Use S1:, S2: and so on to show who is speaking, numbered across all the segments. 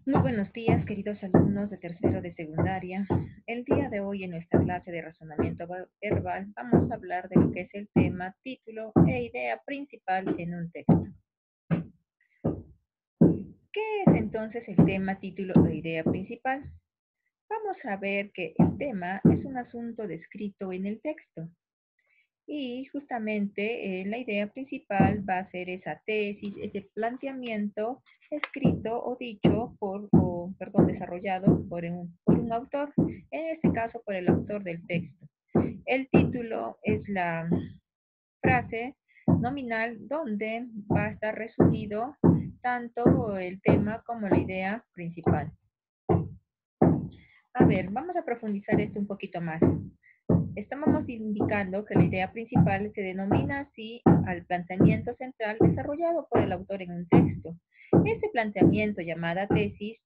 S1: Muy buenos días, queridos alumnos de tercero de secundaria. El día de hoy en nuestra clase de razonamiento verbal vamos a hablar de lo que es el tema, título e idea principal en un texto. ¿Qué es entonces el tema, título e idea principal? Vamos a ver que el tema es un asunto descrito en el texto. Y justamente la idea principal va a ser esa tesis, ese planteamiento escrito o dicho desarrollado por un autor, en este caso por el autor del texto. El título es la frase nominal donde va a estar resumido tanto el tema como la idea principal. A ver, vamos a profundizar esto un poquito más. Estamos indicando que la idea principal se denomina así al planteamiento central desarrollado por el autor en un texto. Este planteamiento, llamada tesis,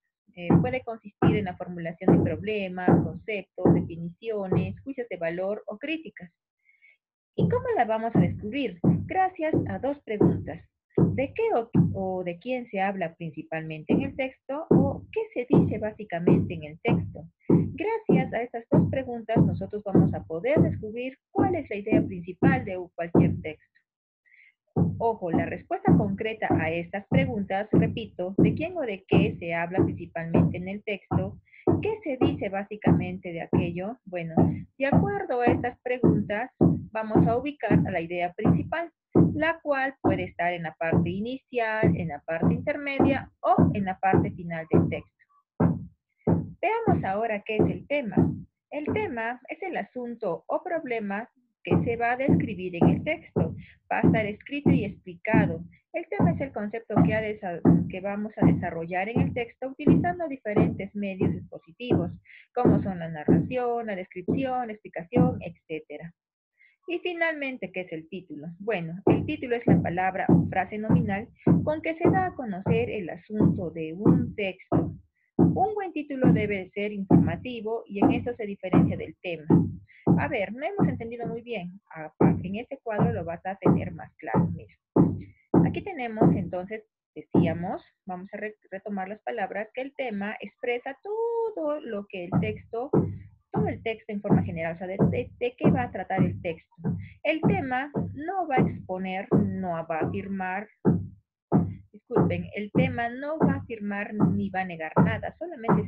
S1: puede consistir en la formulación de problemas, conceptos, definiciones, juicios de valor o críticas. ¿Y cómo la vamos a descubrir? Gracias a dos preguntas. ¿De qué o de quién se habla principalmente en el texto o qué se dice básicamente en el texto? Gracias a estas dos preguntas nosotros vamos a poder descubrir cuál es la idea principal de cualquier texto. Ojo, la respuesta concreta a estas preguntas, repito, de quién o de qué se habla principalmente en el texto, qué se dice básicamente de aquello. Bueno, de acuerdo a estas preguntas, vamos a ubicar a la idea principal, la cual puede estar en la parte inicial, en la parte intermedia o en la parte final del texto. Veamos ahora qué es el tema. El tema es el asunto o problema que se va a describir en el texto. Va a estar escrito y explicado. El tema es el concepto que vamos a desarrollar en el texto utilizando diferentes medios expositivos, como son la narración, la descripción, la explicación, etc. Y finalmente, ¿qué es el título? Bueno, el título es la palabra o frase nominal con que se da a conocer el asunto de un texto. Un buen título debe ser informativo y en eso se diferencia del tema. A ver, no hemos entendido muy bien. En este cuadro lo vas a tener más claro. Mira, aquí tenemos entonces, decíamos, vamos a retomar las palabras, que el tema expresa todo lo que todo el texto en forma general, o sea, de qué va a tratar el texto. El tema no va a exponer, no va a afirmar, disculpen, el tema no va a afirmar ni va a negar nada, solamente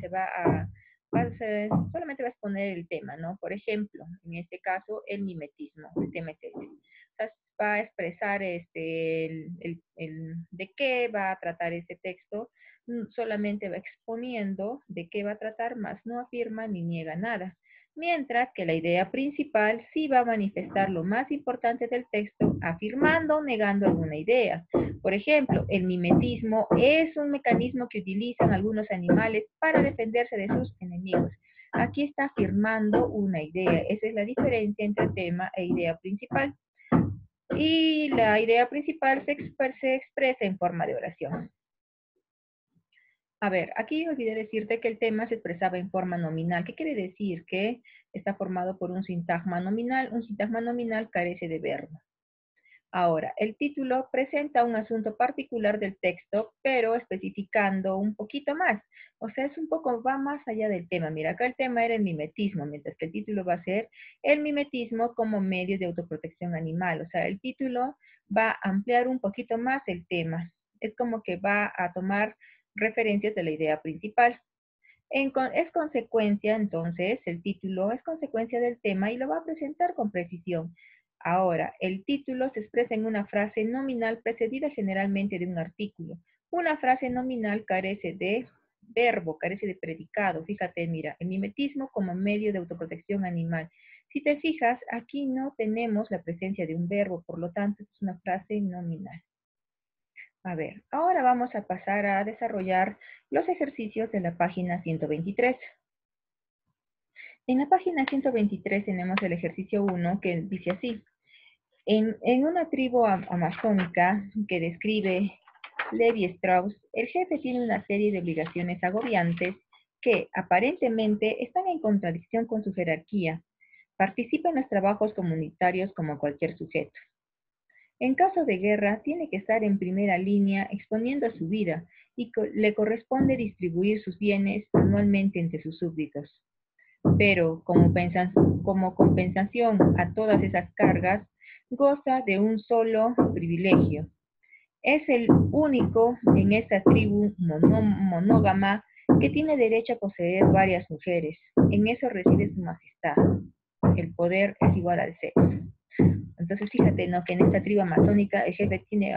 S1: solamente va a exponer el tema, ¿no? Por ejemplo, en este caso, el mimetismo, el tema es este. O sea, va a expresar de qué va a tratar ese texto, solamente va exponiendo de qué va a tratar, más no afirma ni niega nada. Mientras que la idea principal sí va a manifestar lo más importante del texto, afirmando o negando alguna idea. Por ejemplo, el mimetismo es un mecanismo que utilizan algunos animales para defenderse de sus enemigos. Aquí está afirmando una idea. Esa es la diferencia entre tema e idea principal. Y la idea principal se expresa en forma de oración. A ver, aquí olvidé decirte que el tema se expresaba en forma nominal. ¿Qué quiere decir? Que está formado por un sintagma nominal. Un sintagma nominal carece de verbo. Ahora, el título presenta un asunto particular del texto, pero especificando un poquito más. O sea, va más allá del tema. Mira, acá el tema era el mimetismo, mientras que el título va a ser el mimetismo como medio de autoprotección animal. O sea, el título va a ampliar un poquito más el tema. Es como que va a tomar referencias de la idea principal. Es consecuencia, entonces, el título es consecuencia del tema y lo va a presentar con precisión. Ahora, el título se expresa en una frase nominal precedida generalmente de un artículo. Una frase nominal carece de verbo, carece de predicado. Fíjate, mira, el mimetismo como medio de autoprotección animal. Si te fijas, aquí no tenemos la presencia de un verbo, por lo tanto, es una frase nominal. A ver, ahora vamos a pasar a desarrollar los ejercicios de la página 123. En la página 123 tenemos el ejercicio 1 que dice así. En una tribu amazónica que describe Levi Strauss, el jefe tiene una serie de obligaciones agobiantes que aparentemente están en contradicción con su jerarquía. Participa en los trabajos comunitarios como cualquier sujeto. En caso de guerra, tiene que estar en primera línea exponiendo su vida y le corresponde distribuir sus bienes anualmente entre sus súbditos. Pero como compensación a todas esas cargas, goza de un solo privilegio. Es el único en esta tribu monógama que tiene derecho a poseer varias mujeres. En eso reside su majestad. El poder es igual al sexo. Entonces fíjate, ¿no?, que en esta tribu amazónica el jefe tiene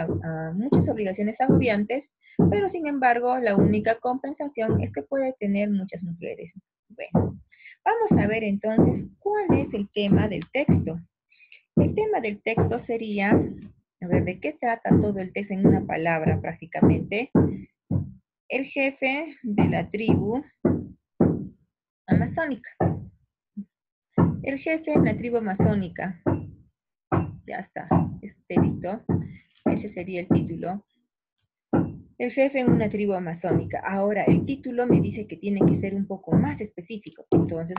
S1: muchas obligaciones agobiantes, pero sin embargo la única compensación es que puede tener muchas mujeres. Bueno, vamos a ver entonces cuál es el tema del texto. El tema del texto sería, a ver, ¿de qué trata todo el texto en una palabra prácticamente? El jefe de la tribu amazónica. El jefe de la tribu amazónica. Ya está, listo. Ese sería el título. El jefe en una tribu amazónica. Ahora, el título me dice que tiene que ser un poco más específico. Entonces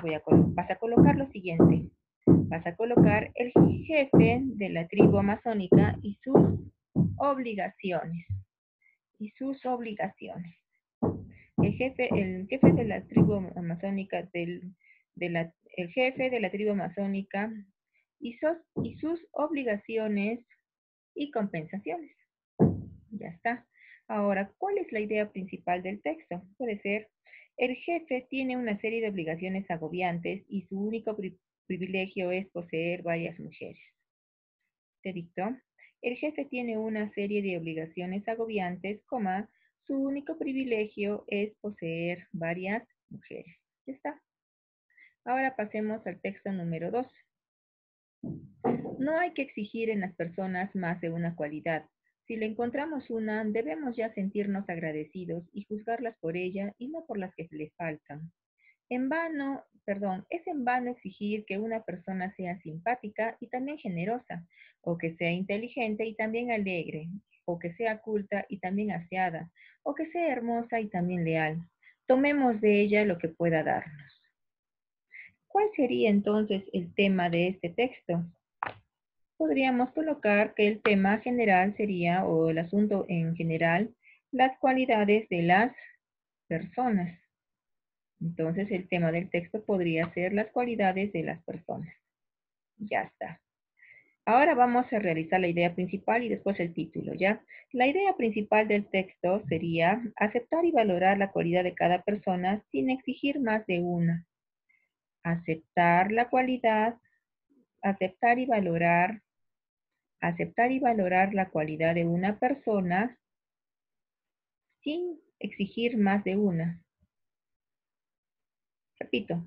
S1: vas a colocar lo siguiente. Vas a colocar el jefe de la tribu amazónica y sus obligaciones. Y sus obligaciones. El jefe de la tribu amazónica, el jefe de la tribu amazónica y sus obligaciones y compensaciones. Ya está. Ahora, ¿cuál es la idea principal del texto? Puede ser, el jefe tiene una serie de obligaciones agobiantes y su único privilegio es poseer varias mujeres. ¿Te dictó? El jefe tiene una serie de obligaciones agobiantes, su único privilegio es poseer varias mujeres. Ya está. Ahora pasemos al texto número 2. No hay que exigir en las personas más de una cualidad. Si le encontramos una, debemos ya sentirnos agradecidos y juzgarlas por ella y no por las que les faltan. Es en vano exigir que una persona sea simpática y también generosa, o que sea inteligente y también alegre, o que sea culta y también aseada, o que sea hermosa y también leal. Tomemos de ella lo que pueda darnos. ¿Cuál sería entonces el tema de este texto? Podríamos colocar que el tema general sería, o el asunto en general, las cualidades de las personas. Entonces el tema del texto podría ser las cualidades de las personas. Ya está. Ahora vamos a realizar la idea principal y después el título, ¿ya? La idea principal del texto sería aceptar y valorar la cualidad de cada persona sin exigir más de una. Aceptar la cualidad, aceptar y valorar la cualidad de una persona sin exigir más de una. Repito,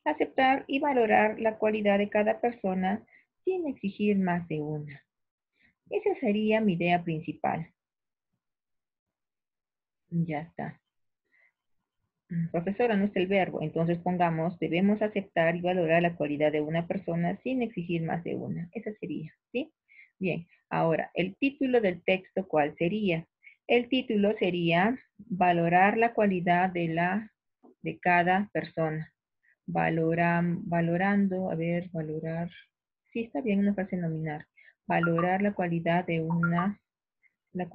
S1: aceptar y valorar la cualidad de cada persona sin exigir más de una. Esa sería mi idea principal. Ya está. Profesora, no está el verbo, entonces pongamos, debemos aceptar y valorar la cualidad de una persona sin exigir más de una. Esa sería, ¿sí? Bien, ahora, el título del texto, ¿cuál sería? El título sería valorar la cualidad de cada persona. Valorando, a ver, valorar. Sí, está bien, una frase nominal. Valorar la cualidad de la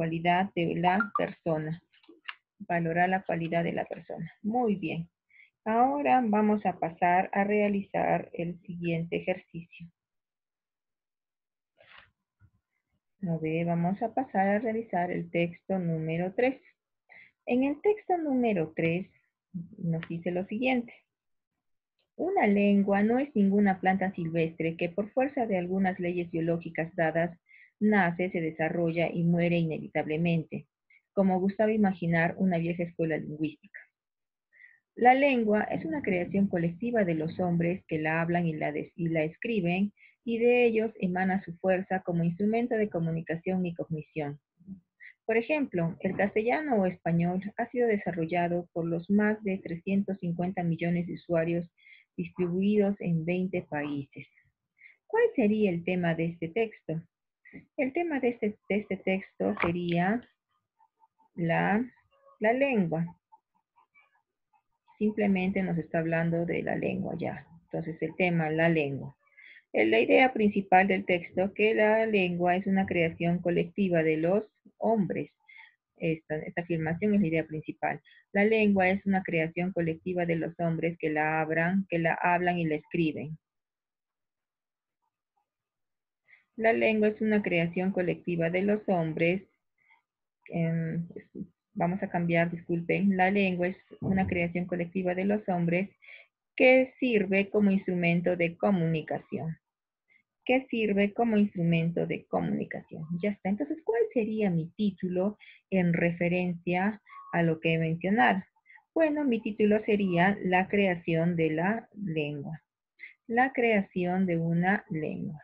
S1: persona. Valorar la cualidad de la persona. Muy bien. Ahora vamos a pasar a realizar el siguiente ejercicio. A ver, vamos a pasar a realizar el texto número 3. En el texto número 3 nos dice lo siguiente. Una lengua no es ninguna planta silvestre que por fuerza de algunas leyes biológicas dadas, nace, se desarrolla y muere inevitablemente, como gustaba imaginar una vieja escuela lingüística. La lengua es una creación colectiva de los hombres que la hablan y la escriben, y de ellos emana su fuerza como instrumento de comunicación y cognición. Por ejemplo, el castellano o español ha sido desarrollado por los más de 350 millones de usuarios distribuidos en 20 países. ¿Cuál sería el tema de este texto? El tema de este texto sería la lengua. Simplemente nos está hablando de la lengua ya. Entonces el tema, la lengua. La idea principal del texto, que la lengua es una creación colectiva de los hombres. Esta afirmación es la idea principal. La lengua es una creación colectiva de los hombres que la hablan y la escriben. La lengua es una creación colectiva de los hombres. em, Vamos a cambiar, disculpen. La lengua es una creación colectiva de los hombres que sirve como instrumento de comunicación. Que sirve como instrumento de comunicación. Ya está. Entonces, ¿cuál sería mi título en referencia a lo que he mencionado? Bueno, mi título sería La creación de la lengua. La creación de una lengua.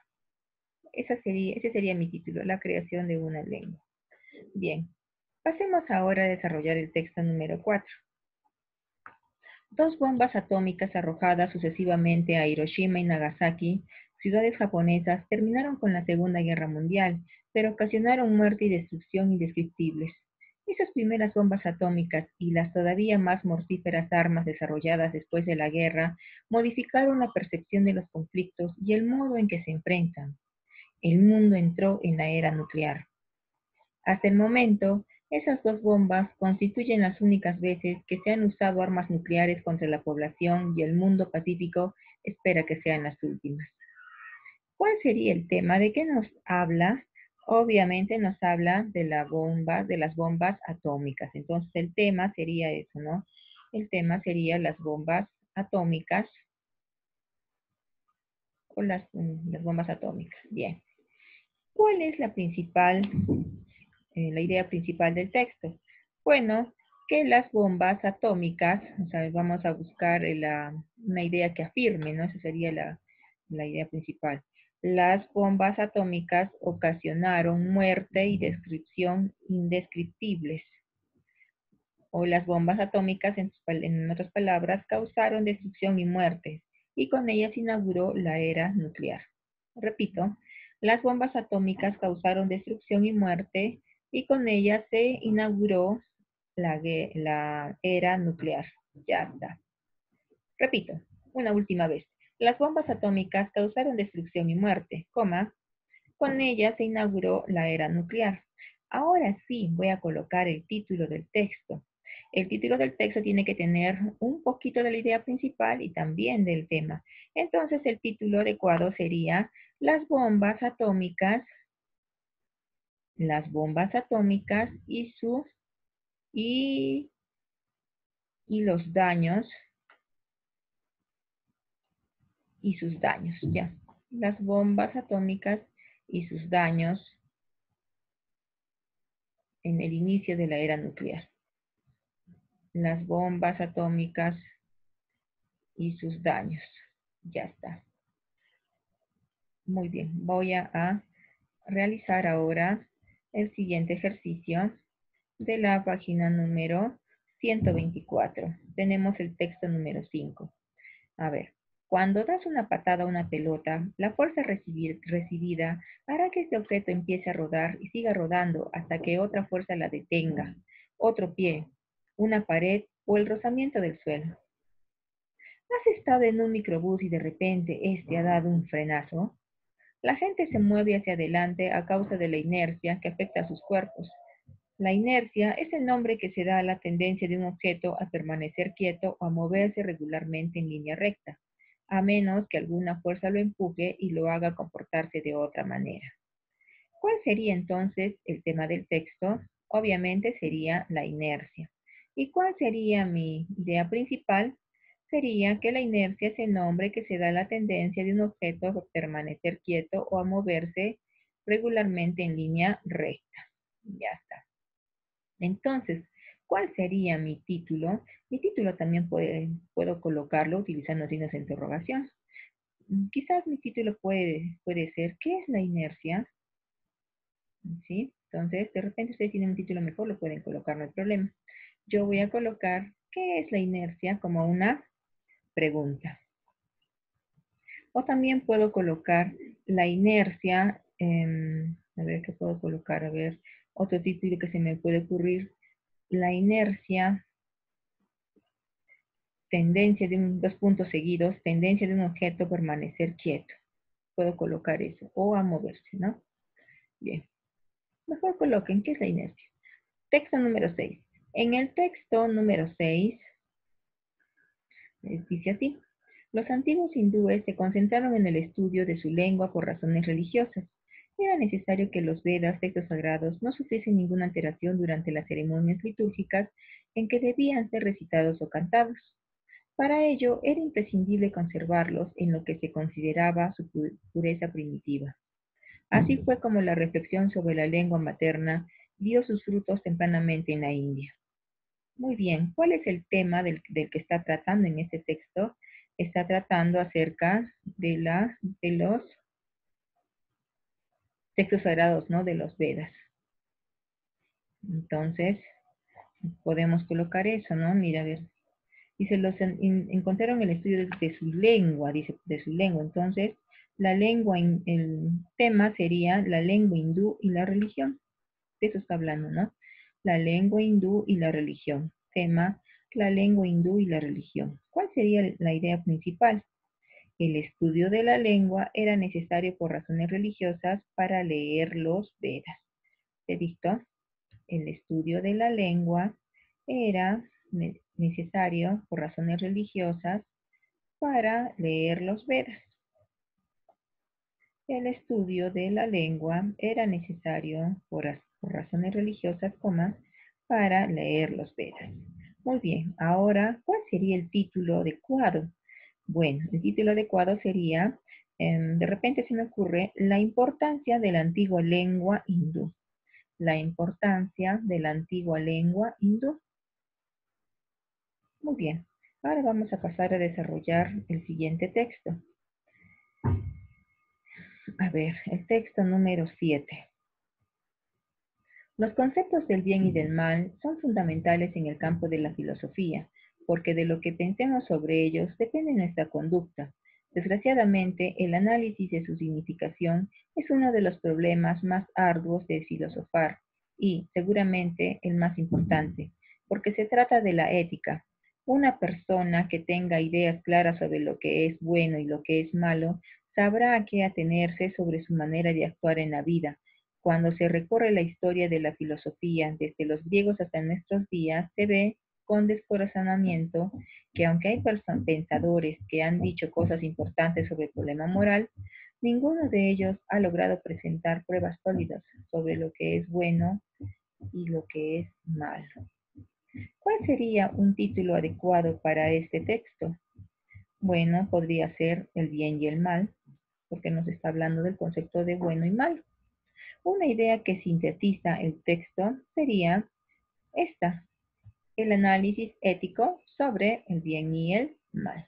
S1: Ese sería mi título, La creación de una lengua. Bien, pasemos ahora a desarrollar el texto número 4. Dos bombas atómicas arrojadas sucesivamente a Hiroshima y Nagasaki, ciudades japonesas, terminaron con la Segunda Guerra Mundial, pero ocasionaron muerte y destrucción indescriptibles. Esas primeras bombas atómicas y las todavía más mortíferas armas desarrolladas después de la guerra modificaron la percepción de los conflictos y el modo en que se enfrentan. El mundo entró en la era nuclear. Hasta el momento, esas dos bombas constituyen las únicas veces que se han usado armas nucleares contra la población y el mundo pacífico espera que sean las últimas. ¿Cuál sería el tema? ¿De qué nos habla? Obviamente nos habla de de las bombas atómicas. Entonces el tema sería eso, ¿no? El tema sería las bombas atómicas o las bombas atómicas. Bien. ¿Cuál es la idea principal del texto? Bueno, que las bombas atómicas, o sea, vamos a buscar una idea que afirme, ¿no? Esa sería la idea principal. Las bombas atómicas ocasionaron muerte y destrucción indescriptibles. O las bombas atómicas, en otras palabras, causaron destrucción y muerte, y con ellas inauguró la era nuclear. Repito, las bombas atómicas causaron destrucción y muerte, y con ellas se inauguró la era nuclear. Ya está. Repito, una última vez. Las bombas atómicas causaron destrucción y muerte, coma, con ellas se inauguró la era nuclear. Ahora sí voy a colocar el título del texto. El título del texto tiene que tener un poquito de la idea principal y también del tema. Entonces el título adecuado sería las bombas atómicas y, y los daños y sus daños, ya. Las bombas atómicas y sus daños en el inicio de la era nuclear. Las bombas atómicas y sus daños. Ya está. Muy bien, voy a realizar ahora el siguiente ejercicio de la página número 124. Tenemos el texto número 5. A ver, cuando das una patada a una pelota, la fuerza recibida hará que este objeto empiece a rodar y siga rodando hasta que otra fuerza la detenga, otro pie, una pared o el rozamiento del suelo. ¿Has estado en un microbús y de repente este ha dado un frenazo? La gente se mueve hacia adelante a causa de la inercia que afecta a sus cuerpos. La inercia es el nombre que se da a la tendencia de un objeto a permanecer quieto o a moverse regularmente en línea recta, a menos que alguna fuerza lo empuje y lo haga comportarse de otra manera. ¿Cuál sería entonces el tema del texto? Obviamente sería la inercia. ¿Y cuál sería mi idea principal? Sería que la inercia es el nombre que se da a la tendencia de un objeto a permanecer quieto o a moverse regularmente en línea recta. Ya está. Entonces, ¿cuál sería mi título? Mi título también puedo colocarlo utilizando signos de interrogación. Quizás mi título puede ser, ¿qué es la inercia? ¿Sí? Entonces, de repente ustedes tienen un título mejor, lo pueden colocar, no hay problema. Yo voy a colocar, ¿qué es la inercia? Como una pregunta. O también puedo colocar la inercia, a ver qué puedo colocar, a ver, otro título que se me puede ocurrir, la inercia, tendencia de dos puntos seguidos, tendencia de un objeto a permanecer quieto. puedo colocar eso, o a moverse, ¿no? Bien, mejor coloquen, ¿qué es la inercia? Texto número 6. En el texto número 6, dice así: los antiguos hindúes se concentraron en el estudio de su lengua por razones religiosas. Era necesario que los Vedas, textos sagrados, no sufriesen ninguna alteración durante las ceremonias litúrgicas en que debían ser recitados o cantados. Para ello, era imprescindible conservarlos en lo que se consideraba su pureza primitiva. Así fue como la reflexión sobre la lengua materna dio sus frutos tempranamente en la India. Muy bien, ¿cuál es el tema del que está tratando en este texto? Está tratando acerca de los textos sagrados, ¿no? De los Vedas. Entonces, podemos colocar eso, ¿no? Mira, a ver. Dice, encontraron el estudio de su lengua, dice, de su lengua. Entonces, la lengua, el tema sería la lengua hindú y la religión. De eso está hablando, ¿no? La lengua hindú y la religión. Tema, la lengua hindú y la religión. ¿Cuál sería la idea principal? El estudio de la lengua era necesario por razones religiosas para leer los Vedas. ¿He visto? El estudio de la lengua era necesario por razones religiosas para leer los Vedas. El estudio de la lengua era necesario por razones religiosas, para leer los Vedas. Muy bien, ahora, ¿cuál sería el título adecuado? Bueno, el título adecuado sería, de repente se me ocurre, la importancia de la antigua lengua hindú. La importancia de la antigua lengua hindú. Muy bien, ahora vamos a pasar a desarrollar el siguiente texto. A ver, el texto número 7. Los conceptos del bien y del mal son fundamentales en el campo de la filosofía, porque de lo que pensemos sobre ellos depende nuestra conducta. Desgraciadamente, el análisis de su significación es uno de los problemas más arduos de filosofar y, seguramente, el más importante, porque se trata de la ética. Una persona que tenga ideas claras sobre lo que es bueno y lo que es malo, sabrá a qué atenerse sobre su manera de actuar en la vida. Cuando se recorre la historia de la filosofía desde los griegos hasta nuestros días, se ve con descorazonamiento que aunque hay pensadores que han dicho cosas importantes sobre el problema moral, ninguno de ellos ha logrado presentar pruebas sólidas sobre lo que es bueno y lo que es malo. ¿Cuál sería un título adecuado para este texto? Bueno, podría ser el bien y el mal, porque nos está hablando del concepto de bueno y malo. Una idea que sintetiza el texto sería esta: el análisis ético sobre el bien y el mal.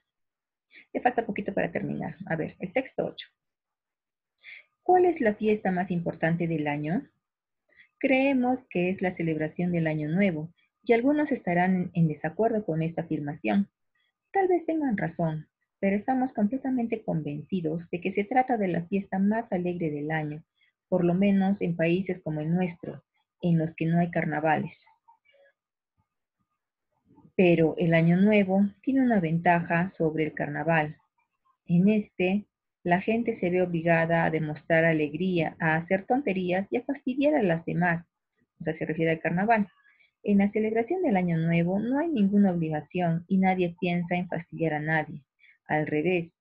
S1: Le falta poquito para terminar. A ver, el texto 8. ¿Cuál es la fiesta más importante del año? Creemos que es la celebración del Año Nuevo, y algunos estarán en desacuerdo con esta afirmación. Tal vez tengan razón, pero estamos completamente convencidos de que se trata de la fiesta más alegre del año, por lo menos en países como el nuestro, en los que no hay carnavales. Pero el Año Nuevo tiene una ventaja sobre el carnaval. En este, la gente se ve obligada a demostrar alegría, a hacer tonterías y a fastidiar a las demás. O sea, se refiere al carnaval. En la celebración del Año Nuevo no hay ninguna obligación y nadie piensa en fastidiar a nadie. Al revés,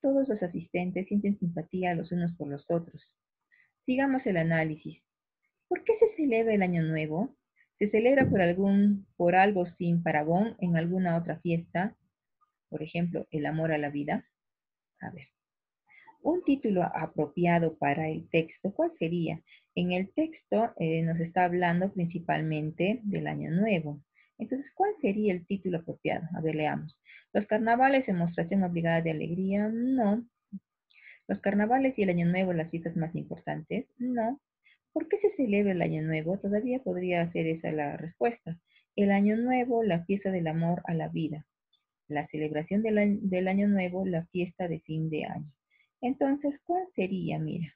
S1: todos los asistentes sienten simpatía los unos por los otros. Sigamos el análisis. ¿Por qué se celebra el Año Nuevo? ¿Se celebra por algo sin parangón en alguna otra fiesta? Por ejemplo, el amor a la vida. A ver, un título apropiado para el texto, ¿cuál sería? En el texto nos está hablando principalmente del Año Nuevo. Entonces, ¿cuál sería el título apropiado? A ver, leamos. ¿Los carnavales, demostración obligada de alegría? No. ¿Los carnavales y el Año Nuevo las fiestas más importantes? No. ¿Por qué se celebra el Año Nuevo? Todavía podría ser esa la respuesta. El Año Nuevo, la fiesta del amor a la vida. La celebración del Año Nuevo, la fiesta de fin de año. Entonces, ¿cuál sería? Mira,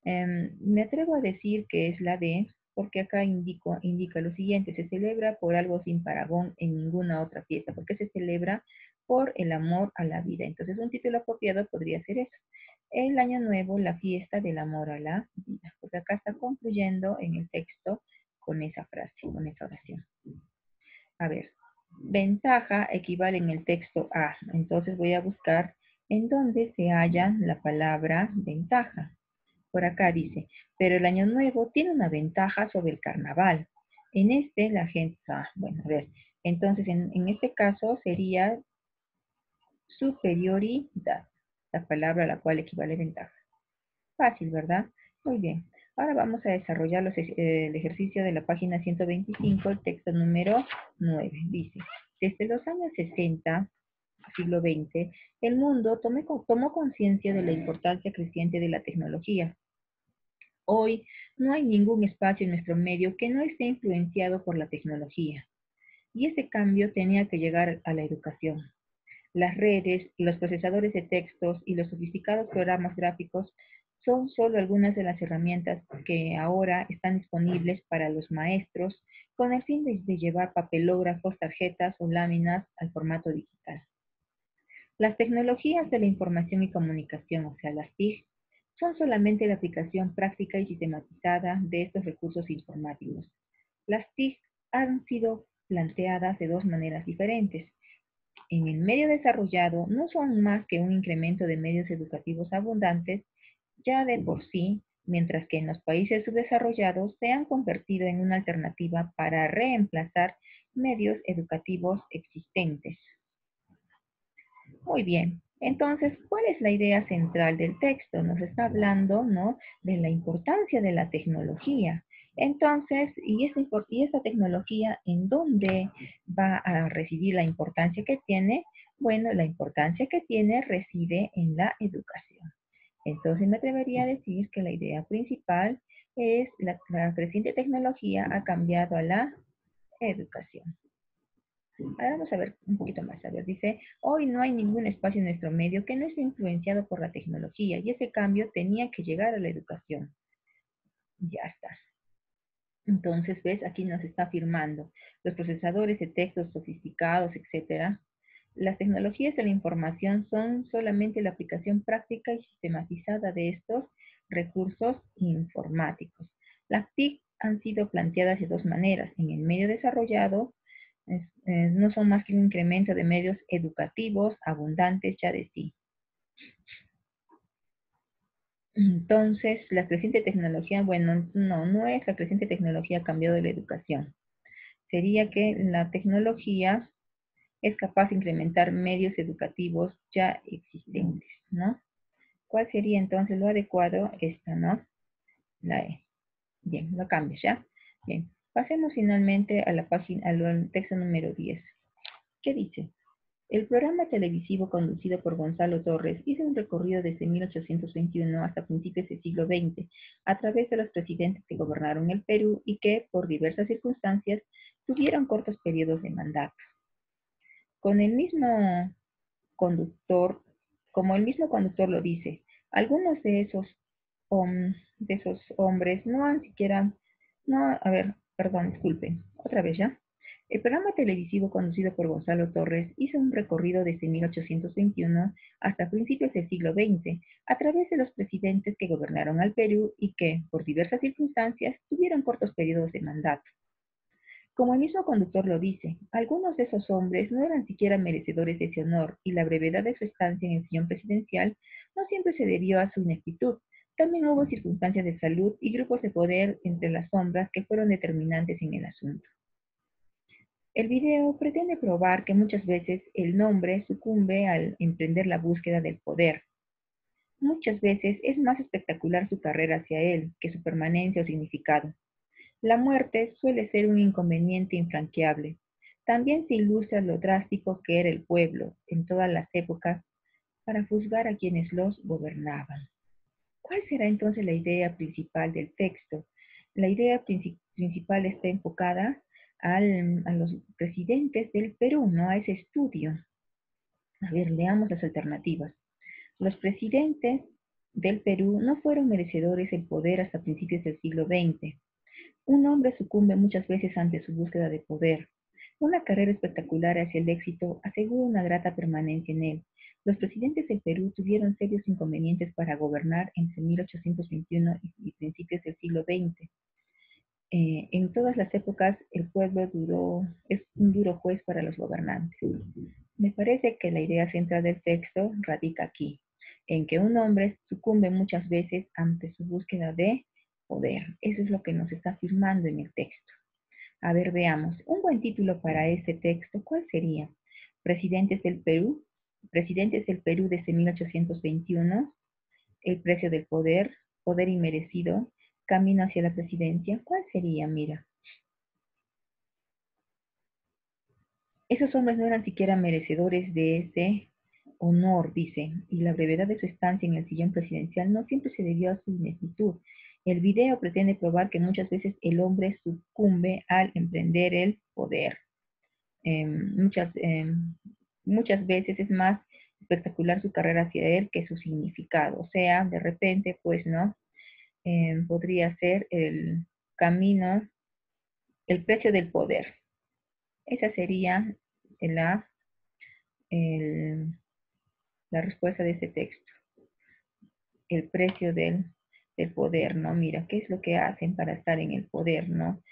S1: me atrevo a decir que es la D, porque acá indica lo siguiente: se celebra por algo sin parangón en ninguna otra fiesta, porque se celebra por el amor a la vida. Entonces, un título apropiado podría ser eso: el año nuevo, la fiesta del amor a la vida. Porque acá está concluyendo en el texto con esa frase, con esa oración. A ver, ventaja equivale en el texto a. Entonces voy a buscar en dónde se halla la palabra ventaja. Por acá dice, pero el año nuevo tiene una ventaja sobre el carnaval. En este la gente, bueno, a ver, entonces en este caso sería superioridad, la palabra a la cual equivale ventaja. Fácil, ¿verdad? Muy bien. Ahora vamos a desarrollar el ejercicio de la página 125, el texto número 9. Dice, desde los años 60, siglo XX, el mundo tomó conciencia de la importancia creciente de la tecnología. Hoy no hay ningún espacio en nuestro medio que no esté influenciado por la tecnología. Y ese cambio tenía que llegar a la educación. Las redes, los procesadores de textos y los sofisticados programas gráficos son solo algunas de las herramientas que ahora están disponibles para los maestros con el fin de llevar papelógrafos, tarjetas o láminas al formato digital. Las tecnologías de la información y comunicación, o sea, las TIC, son solamente la aplicación práctica y sistematizada de estos recursos informáticos. Las TIC han sido planteadas de dos maneras diferentes. En el medio desarrollado no son más que un incremento de medios educativos abundantes ya de por sí, mientras que en los países subdesarrollados se han convertido en una alternativa para reemplazar medios educativos existentes. Muy bien. Entonces, ¿cuál es la idea central del texto? Nos está hablando, ¿no?, de la importancia de la tecnología. Entonces, ¿y esta tecnología en dónde va a residir la importancia que tiene? Bueno, la importancia que tiene reside en la educación. Entonces, me atrevería a decir que la idea principal es la creciente tecnología ha cambiado a la educación. Ahora vamos a ver un poquito más. A ver, dice, hoy no hay ningún espacio en nuestro medio que no esté influenciado por la tecnología y ese cambio tenía que llegar a la educación. Ya está. Entonces, ¿ves? Aquí nos está afirmando los procesadores de textos sofisticados, etcétera. Las tecnologías de la información son solamente la aplicación práctica y sistematizada de estos recursos informáticos. Las TIC han sido planteadas de dos maneras. En el medio desarrollado, no son más que un incremento de medios educativos abundantes ya de sí. Entonces, la creciente tecnología, bueno, no es la creciente tecnología cambiado de la educación. Sería que la tecnología es capaz de incrementar medios educativos ya existentes, ¿no? ¿Cuál sería entonces lo adecuado? Esta, ¿no? La E. Bien, lo cambio ya. Bien, pasemos finalmente a la página, al texto número 10. ¿Qué dice? El programa televisivo conducido por Gonzalo Torres hizo un recorrido desde 1821 hasta principios del siglo XX, a través de los presidentes que gobernaron el Perú y que, por diversas circunstancias, tuvieron cortos periodos de mandato. Con el mismo conductor, como el mismo conductor lo dice, algunos de esos hombres no han siquiera, no, a ver, perdón, disculpen, otra vez ya. El programa televisivo conducido por Gonzalo Torres hizo un recorrido desde 1821 hasta principios del siglo XX, a través de los presidentes que gobernaron al Perú y que, por diversas circunstancias, tuvieron cortos periodos de mandato. Como el mismo conductor lo dice, algunos de esos hombres no eran siquiera merecedores de ese honor y la brevedad de su estancia en el sillón presidencial no siempre se debió a su ineptitud. También hubo circunstancias de salud y grupos de poder entre las sombras que fueron determinantes en el asunto. El video pretende probar que muchas veces el nombre sucumbe al emprender la búsqueda del poder. Muchas veces es más espectacular su carrera hacia él que su permanencia o significado. La muerte suele ser un inconveniente infranqueable. También se ilustra lo drástico que era el pueblo en todas las épocas para juzgar a quienes los gobernaban. ¿Cuál será entonces la idea principal del texto? La idea principal está enfocada a los presidentes del Perú, no a ese estudio. A ver, leamos las alternativas. Los presidentes del Perú no fueron merecedores del poder hasta principios del siglo XX. Un hombre sucumbe muchas veces ante su búsqueda de poder. Una carrera espectacular hacia el éxito asegura una grata permanencia en él. Los presidentes del Perú tuvieron serios inconvenientes para gobernar entre 1821 y principios del siglo XX. En todas las épocas, el pueblo es un duro juez para los gobernantes. Me parece que la idea central del texto radica aquí, en que un hombre sucumbe muchas veces ante su búsqueda de poder. Eso es lo que nos está afirmando en el texto. A ver, veamos. Un buen título para este texto, ¿cuál sería? Presidentes del Perú, presidentes del Perú desde 1821, el precio del poder, poder inmerecido, camino hacia la presidencia. ¿Cuál sería? Mira, esos hombres no eran siquiera merecedores de ese honor, dice, y la brevedad de su estancia en el sillón presidencial no siempre se debió a su ineptitud. El video pretende probar que muchas veces el hombre sucumbe al emprender el poder. Eh, muchas, eh, muchas veces es más espectacular su carrera hacia él que su significado. O sea, de repente, pues, ¿no? Podría ser el camino, el precio del poder. Esa sería la, el, la respuesta de ese texto. El precio del poder, ¿no? Mira, ¿qué es lo que hacen para estar en el poder, ¿no?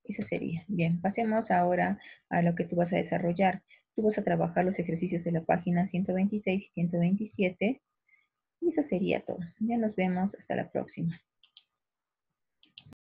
S1: Eso sería. Bien, pasemos ahora a lo que tú vas a desarrollar. Tú vas a trabajar los ejercicios de la página 126 y 127 y eso sería todo. Ya nos vemos. Hasta la próxima.